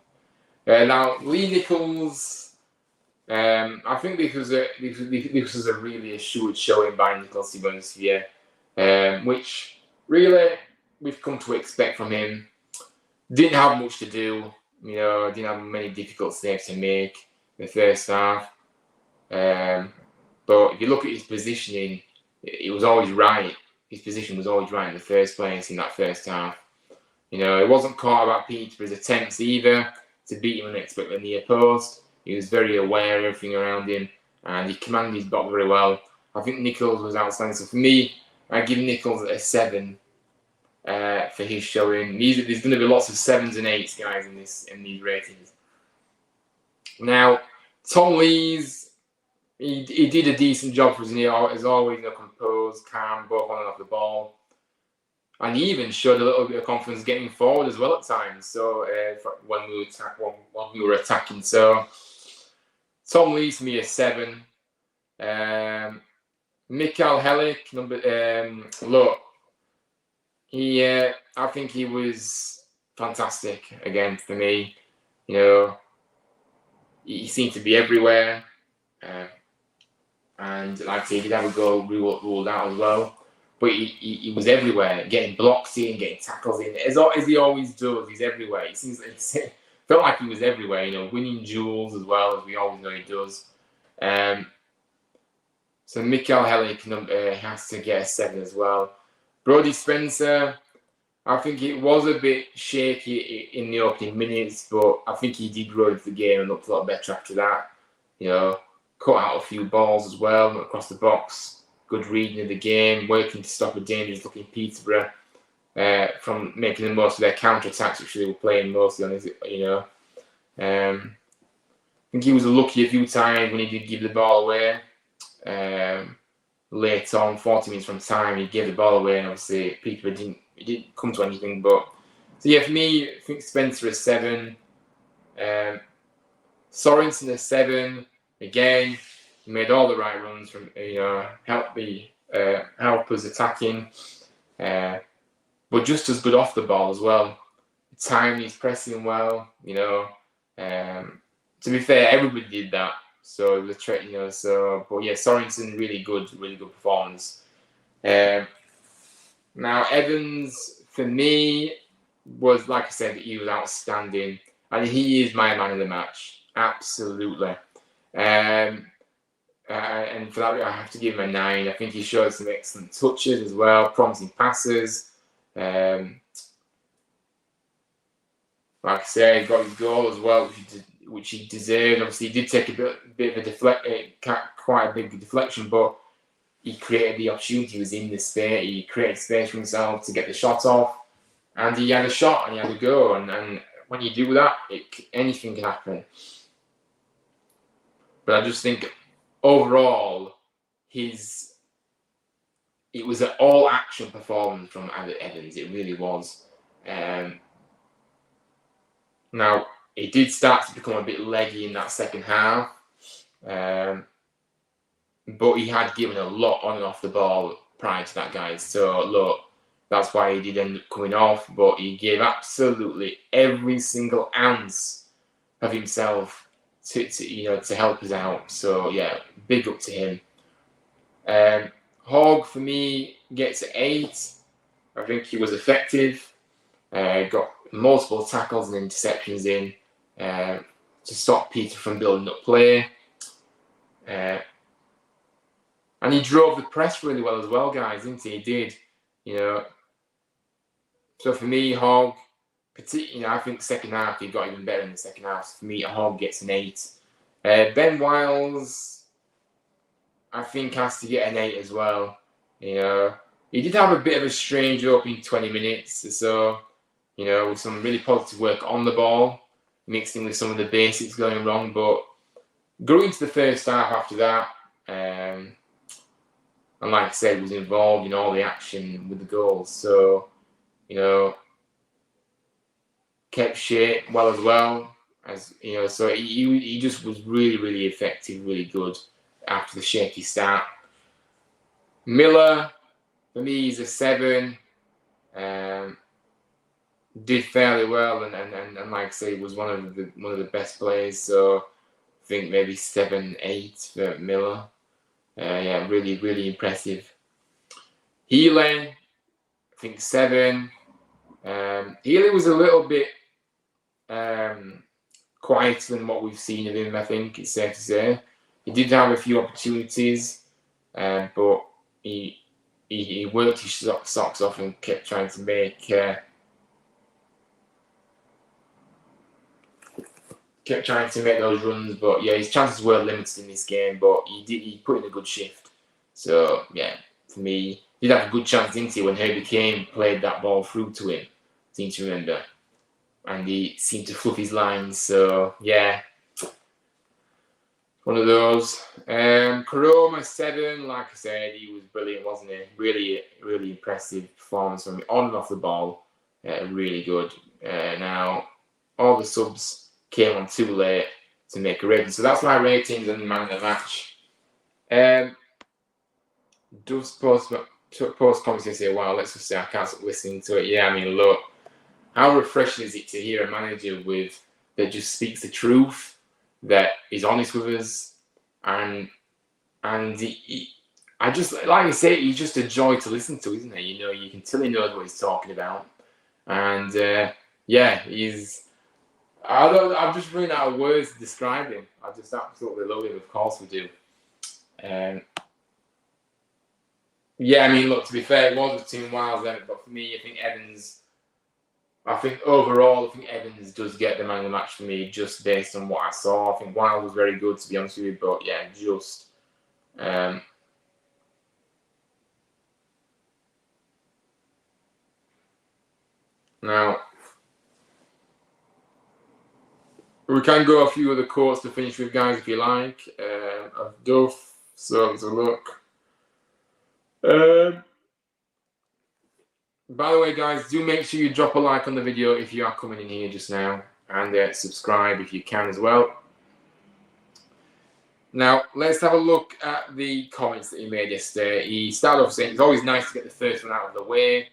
Now, Lee Nichols, I think this was a really assured showing by Nichols, to be honest with you, which really we've come to expect from him. Didn't have much to do, didn't have many difficult saves to make in the first half. But if you look at his positioning, it was always right. His position was always right in the first place in that first half. He wasn't caught about Peterborough's attempts either to beat him unexpectedly near post. He was very aware of everything around him, and he commanded his block very well. I think Nichols was outstanding. So for me, I give Nichols a 7 for his showing. There's going to be lots of 7s and 8s, guys, in these ratings. Now, Tom Lees, he did a decent job for us, as always, composed, calm, both on and off the ball. And he even showed a little bit of confidence getting forward as well at times. So when we were attacking, so Tom Lees to me a 7. Mikael Helik, look, I think he was fantastic again for me. He seemed to be everywhere, and like I say, he did have a goal ruled out as well. But he was everywhere, getting blocks in, getting tackles in, as he always does. He's everywhere. It felt like he was everywhere, winning duels as well, as we always know he does. So Mikael Helik has to get a 7 as well. Brody Spencer, I think it was a bit shaky in the opening minutes, but I think he did grow into the game and looked a lot better after that. Cut out a few balls as well across the box. Good reading of the game, working to stop a dangerous-looking Peterborough from making the most of their counter-attacks, which they were playing mostly on. I think he was lucky a few times when he did give the ball away. Late on, 40 minutes from time, he gave the ball away, and obviously Peterborough didn't come to anything. But so yeah, for me, I think Spencer is 7. Sorensen is 7 again. He made all the right runs from help us attacking, but just as good off the ball as well. Time he's pressing well. To be fair, everybody did that. So but yeah, Sorensen really good performance. Now Evans for me was, like I said, he was outstanding, and he is my man of the match, absolutely. And for that, I have to give him a 9. I think he showed some excellent touches as well, promising passes. Like I said, he got his goal as well, which he deserved. Obviously, he did take a bit of quite a big deflection, but he created the opportunity. He was in the space. He created space for himself to get the shot off, and he had a shot and he had a go. And when you do that, anything can happen. But I just think overall, it was an all-action performance from Evans. It really was. Now, it did start to become a bit leggy in that second half. but he had given a lot on and off the ball prior to that, guys. So look, that's why he did end up coming off, but he gave absolutely every single ounce of himself to help us out. So yeah, big up to him. Hogg for me gets an 8. I think he was effective. Got multiple tackles and interceptions in to stop Peter from building up play. And he drove the press really well as well, guys, didn't he? He did, So for me, Hogg, I think second half he got even better in the second half. So for me, Hogg gets an 8. Ben Wiles, I think, has to get an 8 as well. He did have a bit of a strange opening 20 minutes, so with some really positive work on the ball, mixed in with some of the basics going wrong. But going into the first half after that, and like I said, was involved in all the action with the goals. So, kept shape well as well. So he just was really, really effective, really good after the shaky start. Miller, for me, he's a 7. Did fairly well, and like I say, was one of the best players. So I think maybe 7, 8 for Miller. Yeah, really, really impressive. Healy, I think 7. Healy was a little bit quieter than what we've seen of him, I think it's safe to say. He did have a few opportunities, but he worked his socks off and kept trying to make those runs. But yeah, his chances were limited in this game, but he put in a good shift. So yeah, for me, he did have a good chance, didn't he, when Herbie Kane played that ball through to him, seem to remember. And he seemed to fluff his lines. So yeah, one of those. Koroma 7, like I said, he was brilliant, wasn't he? Really, really impressive performance from him on and off the ball. Really good. Now, all the subs came on too late to make a rating. So that's my ratings and man of the match. Does post comments and say, wow, let's just say I can't stop listening to it. Yeah, I mean, look, how refreshing is it to hear a manager that just speaks the truth, that is honest with us, and I just, like I say, he's just a joy to listen to, isn't he? You can tell he knows what he's talking about, and yeah, I'm just running out of words to describe him. I just absolutely love him. Of course we do. Yeah, I mean, look, to be fair, it was between Wiles and Evans, but for me, I think overall, Evans does get the man of the match for me, just based on what I saw. I think Wiles was very good, to be honest with you, but yeah, just now we can go a few other quotes to finish with, guys, if you like. Of Duff, so let's have a look. By the way, guys, do make sure you drop a like on the video if you are coming in here just now, and subscribe if you can as well. Now, let's have a look at the comments that he made yesterday. He started off saying it's always nice to get the first one out of the way.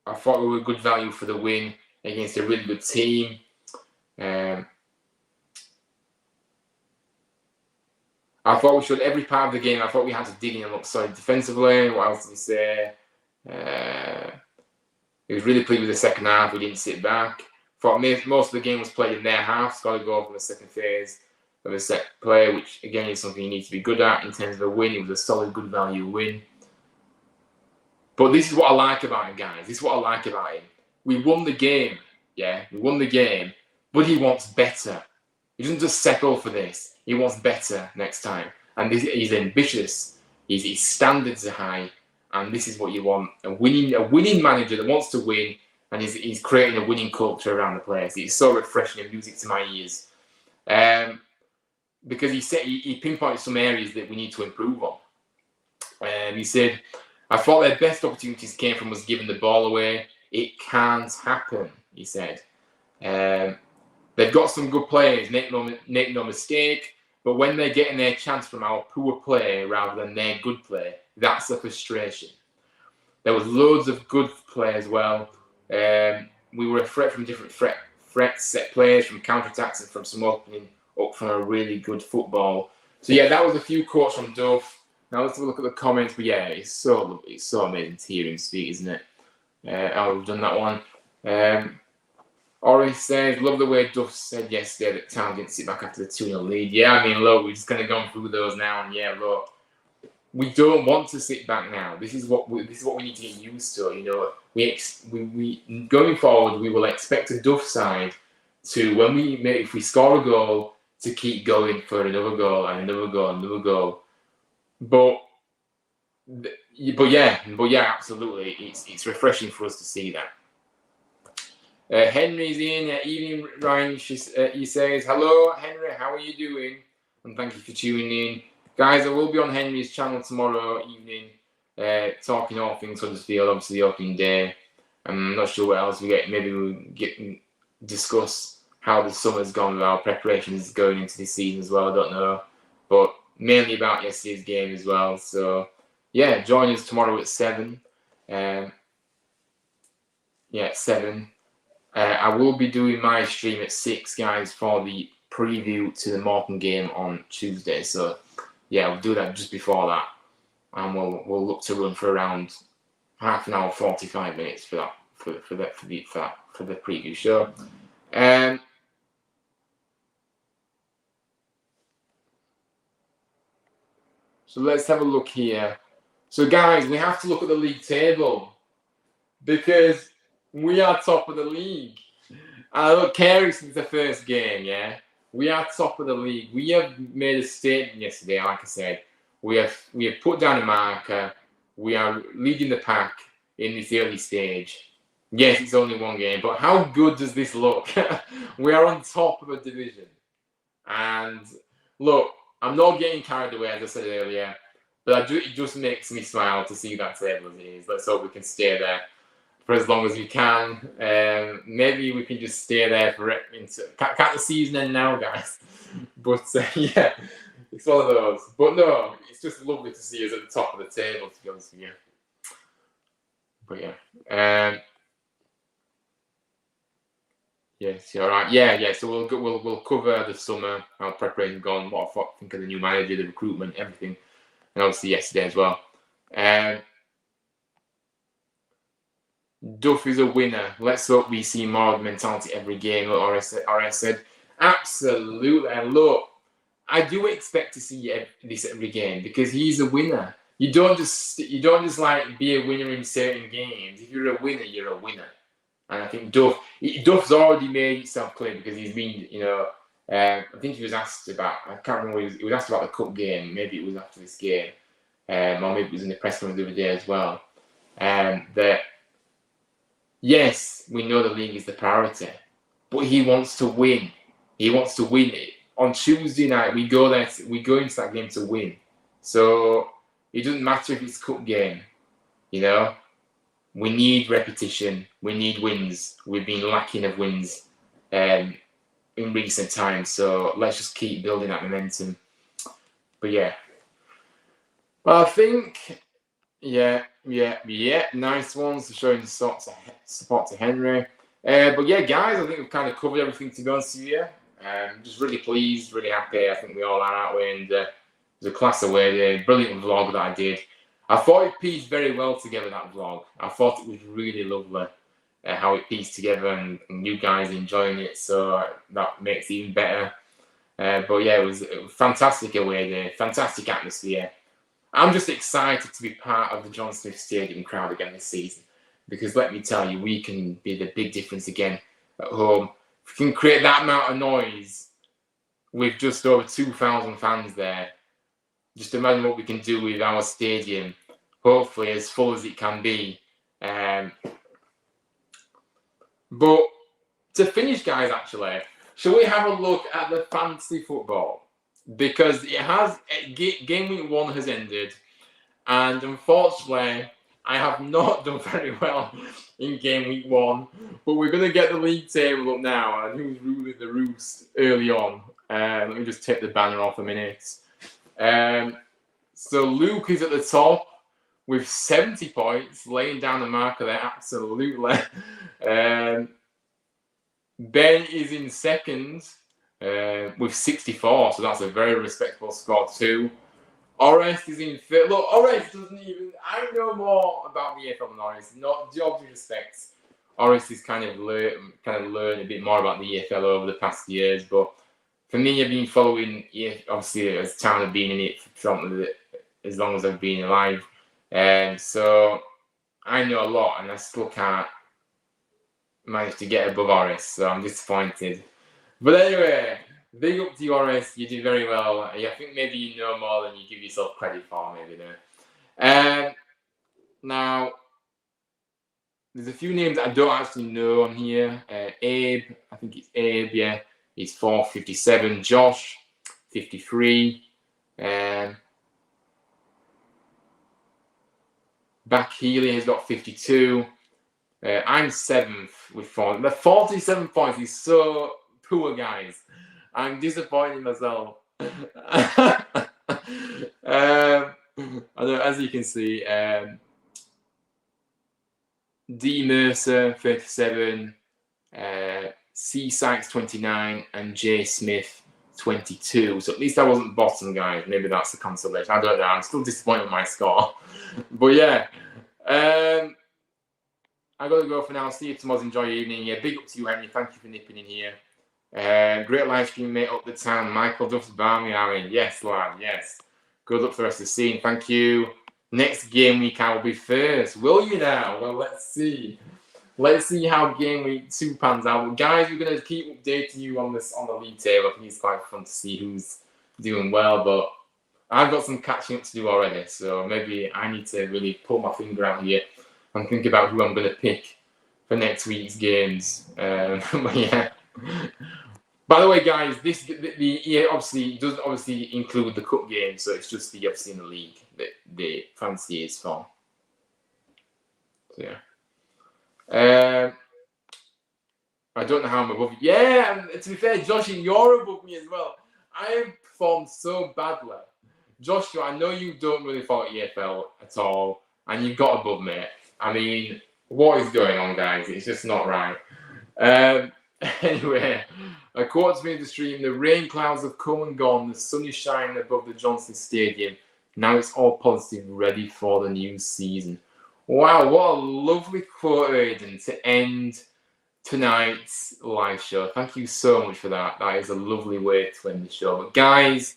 I thought we were good value for the win against a really good team. I thought we showed every part of the game. I thought we had to dig in and look solid defensively. What else did he say? He was really pleased with the second half. We didn't sit back. Thought most of the game was played in their half. Scored a goal from the second phase of a set play, which again is something you need to be good at in terms of a win. It was a solid, good value win. But this is what I like about him, guys. This is what I like about him. We won the game. Yeah, we won the game. But he wants better. He doesn't just settle for this. He wants better next time. And he's ambitious. His standards are high. And this is what you want. A winning manager that wants to win. And he's creating a winning culture around the place. It's so refreshing and music to my ears. Because he pinpointed some areas that we need to improve on. He said, I thought their best opportunities came from us giving the ball away. It can't happen, he said. They've got some good players, make no mistake, but when they're getting their chance from our poor play rather than their good play, that's the frustration. There was loads of good play as well. We were a threat from different threats, set plays, from counter-attacks, and from some opening up from a really good football. So yeah, that was a few quotes from Duff. Now let's have a look at the comments. But yeah, it's so lovely. It's so amazing to hear him speak, isn't it? We've done that one. Ori says, love the way Duff said yesterday that Town didn't sit back after the 2-0 lead. Yeah, I mean, look, we're just kind of gone through those now, and yeah, look, we don't want to sit back now. This is what we need to get used to. You know, we going forward, we will expect a Duff side to if we score a goal, to keep going for another goal and another goal and another goal. But yeah, absolutely, it's refreshing for us to see that. Henry's in. Evening, Ryan. He says, hello, Henry, how are you doing? And thank you for tuning in. Guys, I will be on Henry's channel tomorrow evening, talking all things Huddersfield, obviously the opening day. I'm not sure what else we get. Maybe we'll discuss how the summer's gone with our preparations going into this season as well. I don't know. But mainly about yesterday's game as well. So, yeah, join us tomorrow at 7. 7. I will be doing my stream at 6, guys, for the preview to the Morecambe game on Tuesday. So, yeah, we'll do that just before that, and we'll look to run for around half an hour, 45 minutes for that for the preview show. So let's have a look here. So, guys, we have to look at the league table because we are top of the league. I don't care since the first game, yeah? We are top of the league. We have made a statement yesterday, like I said. We have put down a marker. We are leading the pack in this early stage. Yes, it's only one game, but how good does this look? We are on top of a division. And look, I'm not getting carried away, as I said earlier, but it just makes me smile to see that table as it is. Let's hope we can stay there for as long as we can. Maybe we can just stay there can't the season end now, guys. But yeah, it's one of those. But no, it's just lovely to see us at the top of the table, to be honest with you. But yeah, yes, all right. Yeah. So we'll cover the summer, how preparation gone, what I think of the new manager, the recruitment, everything, and obviously yesterday as well. Duff is a winner. Let's hope we see more of the mentality every game. RS said, absolutely. And look, I do expect to see this every game because he's a winner. You don't just like be a winner in certain games. If you're a winner, you're a winner. And I think Duff's already made himself clear because he's been, I think he was asked about, I can't remember, he was asked about the cup game. Maybe it was after this game, or maybe it was in the press conference the other day as well. That yes, we know the league is the priority, but he wants to win. He wants to win it. On Tuesday night, we go into that game to win. So it doesn't matter if it's a cup game, We need repetition. We need wins. We've been lacking of wins in recent times. So let's just keep building that momentum. But yeah. Well, I think, yeah. Nice ones, showing support to Henry. But yeah, guys, I think we've kind of covered everything, to be honest with you. Just really pleased, really happy. I think we all are, aren't we? And it was a class away day. Brilliant vlog that I did. I thought it pieced very well together, that vlog. I thought it was really lovely how it pieced together, and you guys enjoying it, so that makes it even better. But yeah, it was a fantastic away day, fantastic atmosphere. I'm just excited to be part of the John Smith Stadium crowd again this season, because let me tell you, we can be the big difference again at home. If we can create that amount of noise with just over 2,000 fans there, just imagine what we can do with our stadium, hopefully as full as it can be. But to finish, guys, actually, shall we have a look at the fantasy football? Because game week 1 has ended, and unfortunately, I have not done very well in game week 1, but we're going to get the league table up now and who's ruling the roost early on. Let me just take the banner off a minute. So Luke is at the top with 70 points, laying down the marker there, absolutely. Ben is in second with 64, so that's a very respectable score too. Orest is in third. Look, Orest doesn't even... I know more about the EFL than Orest. Not job respect. Orest is kind of learned a bit more about the EFL over the past years, but for me, I've been following, obviously, as Town have been in it for as long as I've been alive. So I know a lot, and I still can't manage to get above Orest, so I'm disappointed. But anyway, big up to you, Orest. You did very well. I think maybe you know more than you give yourself credit for, maybe there. Now, there's a few names I don't actually know on here. Abe, I think it's Abe, yeah. He's 457. Josh, 53. Back Healy has got 52. I'm 7th with 40. The 47 points is so poor, guys. I'm disappointed myself. As you can see, D Mercer 37, C Sykes 29, and J Smith 22. So at least I wasn't bottom, guys. Maybe that's the consolation. I don't know. I'm still disappointed with my score. But yeah, I got to go for now. See you tomorrow. Enjoy your evening. Yeah, big up to you, Henry. Thank you for nipping in here. Great live stream, mate. Up the town. Michael Duff's Barmy. Yes, lad. Yes. Good luck for the rest of the scene. Thank you. Next game week I will be first. Will you now? Well, let's see. Let's see how game week 2 pans out. Guys, we're going to keep updating you on the league table. I think it's quite fun to see who's doing well, but I've got some catching up to do already, so maybe I need to really pull my finger out here and think about who I'm going to pick for next week's games. But yeah. By the way, guys, obviously doesn't include the cup game, so it's just the obviously in the league that the fancy is for. So yeah. I don't know how I'm above you. Yeah, and to be fair, Josh, you're above me as well. I have performed so badly. Joshua, I know you don't really follow EFL at all, and you've got above me. I mean, what is going on, guys? It's just not right. Anyway, a quote to me in the stream: the rain clouds have come and gone, the sun is shining above the Johnson Stadium. Now it's all positive, ready for the new season. Wow, what a lovely quote, Aidan, to end tonight's live show. Thank you so much for that. That is a lovely way to end the show. But guys,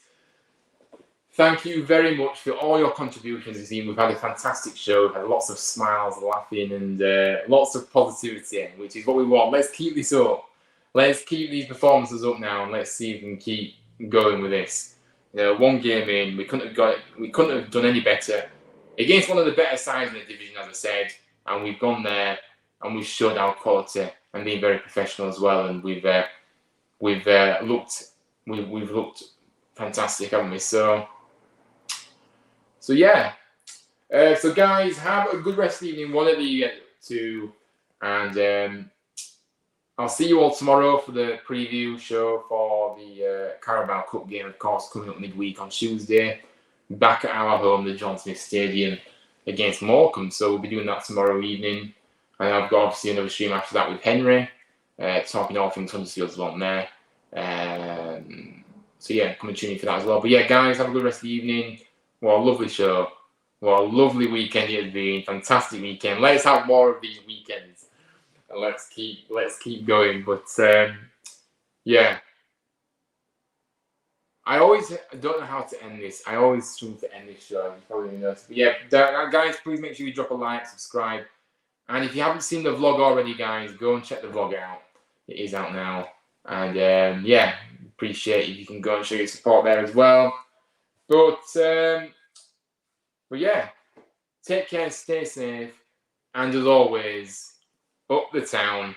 thank you very much for all your contributions this evening. We've had a fantastic show. We've had lots of smiles, laughing, and lots of positivity, which is what we want. Let's keep this up. Let's keep these performances up now, and let's see if we can keep going with this. You know, one game in, we couldn't have done any better against one of the better sides in the division, as I said, and we've gone there and we've showed our quality and been very professional as well, and we've looked fantastic, haven't we? So yeah. So guys, have a good rest of the evening, whatever you get to, and I'll see you all tomorrow for the preview show for the Carabao Cup game, of course, coming up midweek on Tuesday, back at our home, the John Smith Stadium, against Morecambe. So we'll be doing that tomorrow evening, and I've got obviously another stream after that with Henry, talking all things Huddersfield as well there. So yeah, come and tune in for that as well. But yeah, guys, have a good rest of the evening. What a lovely show. What a lovely weekend it has been. Fantastic weekend. Let's have more of these weekends. And let's keep going. But yeah. I don't know how to end this. I always struggle to end this show. You probably know. But yeah, guys, please make sure you drop a like, subscribe. And if you haven't seen the vlog already, guys, go and check the vlog out. It is out now. And yeah, appreciate if you can go and show your support there as well. But yeah, take care, stay safe, and as always, up the town,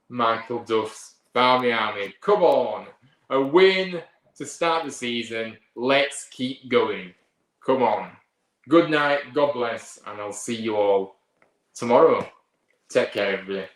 Michael Duff's Barmy Army. Come on, a win to start the season. Let's keep going. Come on. Good night, God bless, and I'll see you all tomorrow. Take care, everybody.